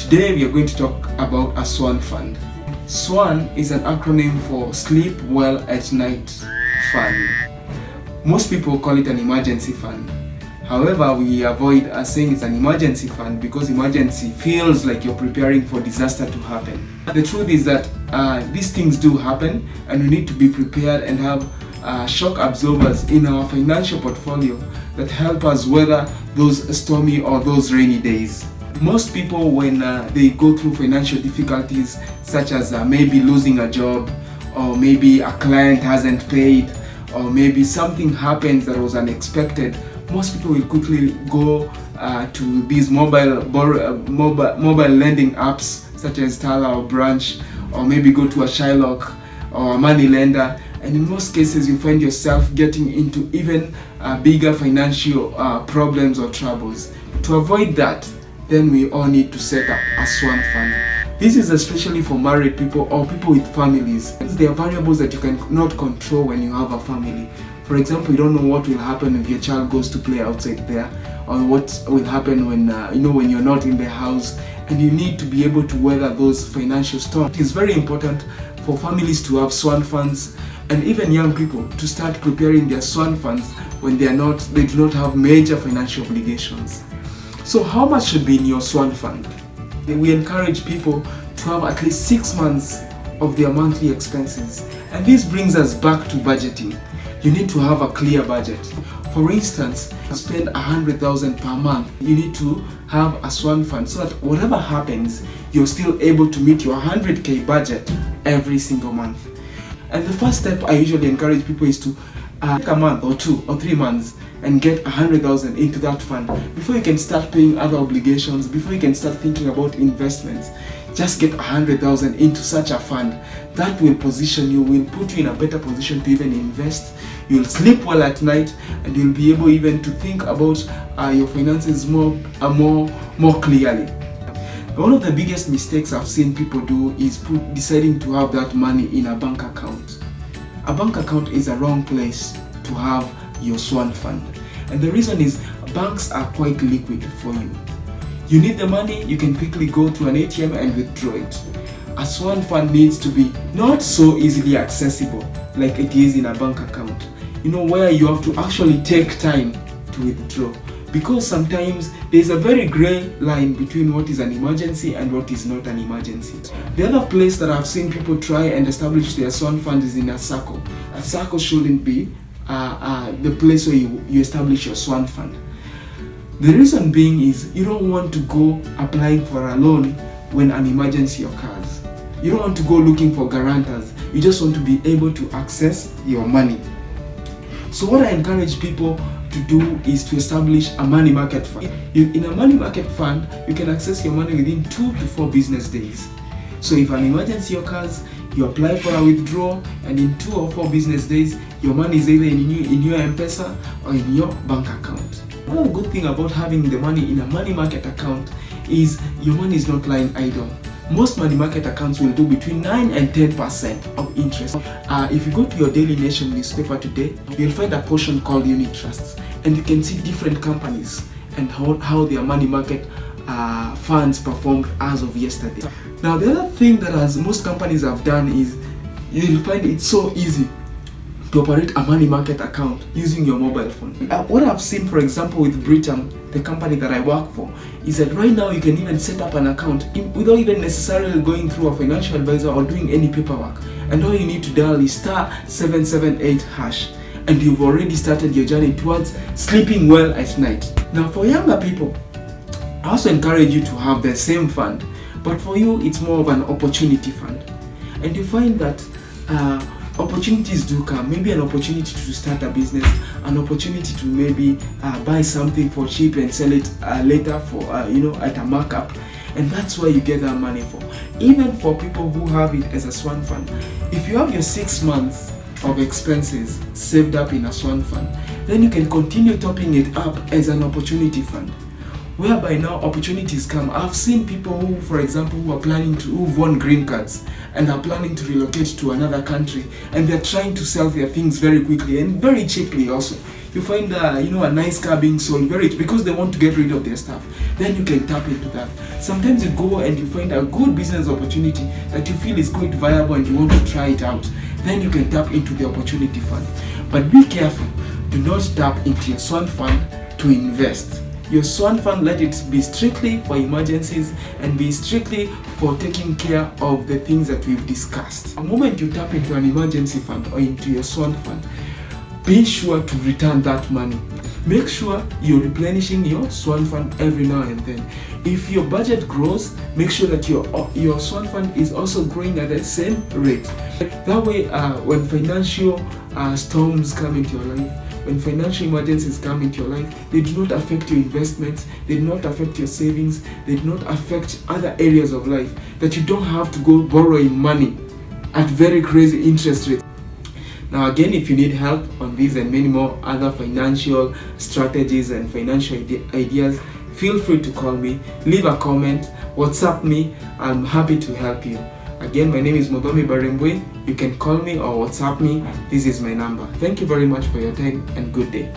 Today we are going to talk about a Swan Fund. Swan is an acronym for Sleep Well at Night Fund. Most people call it an emergency fund. However, we avoid saying it's an emergency fund because emergency feels like you're preparing for disaster to happen. The truth is that these things do happen, and we need to be prepared and have shock absorbers in our financial portfolio that help us weather those stormy or those rainy days. Most people, when they go through financial difficulties such as maybe losing a job, or maybe a client hasn't paid, or maybe something happens that was unexpected, most people will quickly go to these mobile lending apps such as Tala or Branch, or maybe go to a Shylock or a money lender, and in most cases you find yourself getting into even bigger financial problems or troubles. To avoid that, then we all need to set up a Swan Fund. This is especially for married people or people with families. There are variables that you cannot control when you have a family. For example, you don't know what will happen if your child goes to play outside there, or what will happen when when you're not in the house, and you need to be able to weather those financial storms. It is very important for families to have Swan Funds, and even young people to start preparing their Swan Funds when they do not have major financial obligations. So how much should be in your Swan Fund? We encourage people to have at least 6 months of their monthly expenses. And this brings us back to budgeting. You need to have a clear budget. For instance, spend 100,000 per month. You need to have a Swan Fund so that whatever happens, you're still able to meet your 100K budget every single month. And the first step I usually encourage people is to take a month or 2 or 3 months and get 100,000 into that fund before you can start paying other obligations, before you can start thinking about investments. Just get 100,000 into such a fund. That will position you, will put you in a better position to even invest. You'll sleep well at night, and you'll be able even to think about your finances more clearly. One of the biggest mistakes I've seen people do is deciding to have that money in a bank account. A bank account is a wrong place to have your Swan Fund, and the reason is banks are quite liquid for you. You need the money, you can quickly go to an ATM and withdraw it. A Swan Fund needs to be not so easily accessible like it is in a bank account, where you have to actually take time to withdraw, because sometimes there's a very gray line between what is an emergency and what is not an emergency. The other place that I've seen people try and establish their Swan Fund is in a circle. A circle shouldn't be the place where you establish your Swan Fund. The reason being is you don't want to go applying for a loan when an emergency occurs. You don't want to go looking for guarantors. You just want to be able to access your money. So what I encourage people to do is to establish a money market fund. In a money market fund, you can access your money within 2 to 4 business days. So if an emergency occurs, you apply for a withdrawal, and in 2 or 4 business days, your money is either in your M-Pesa or in your bank account. Another good thing about having the money in a money market account is your money is not lying idle. Most money market accounts will do between 9 and 10% of interest. If you go to your Daily Nation newspaper today, you'll find a portion called unit trusts, and you can see different companies and how their money market funds performed as of yesterday. Now, the other thing that most companies have done is you'll find it so easy to operate a money market account using your mobile phone. What I've seen, for example, with Britam, the company that I work for, is that right now you can even set up an account without even necessarily going through a financial advisor or doing any paperwork. And all you need to dial is *778#, and you've already started your journey towards sleeping well at night. Now, for younger people, I also encourage you to have the same fund, but for you, it's more of an opportunity fund. And you find that opportunities do come. Maybe an opportunity to start a business, an opportunity to maybe buy something for cheap and sell it later for at a markup, and that's where you get that money for. Even for people who have it as a Swan Fund, if you have your 6 months of expenses saved up in a Swan Fund, then you can continue topping it up as an opportunity fund. whereby now opportunities come. I've seen people who, for example, who've won green cards and are planning to relocate to another country, and they're trying to sell their things very quickly and very cheaply also. You find a nice car being sold very because they want to get rid of their stuff. Then you can tap into that. Sometimes you go and you find a good business opportunity that you feel is quite viable and you want to try it out. Then you can tap into the opportunity fund. But be careful. Do not tap into your Swan Fund to invest. Your Swan Fund, let it be strictly for emergencies and be strictly for taking care of the things that we've discussed. The moment you tap into an emergency fund or into your Swan Fund, be sure to return that money. Make sure you're replenishing your Swan Fund every now and then. If your budget grows, make sure that your Swan Fund is also growing at the same rate. That way, when financial storms come into your life, when financial emergencies come into your life, they do not affect your investments, they do not affect your savings, they do not affect other areas of life, that you don't have to go borrowing money at very crazy interest rates. Now again, if you need help on these and many more other financial strategies and financial ideas, feel free to call me, leave a comment, WhatsApp me. I'm happy to help you. Again, my name is Modomi Barembwe. You can call me or WhatsApp me. This is my number. Thank you very much for your time and good day.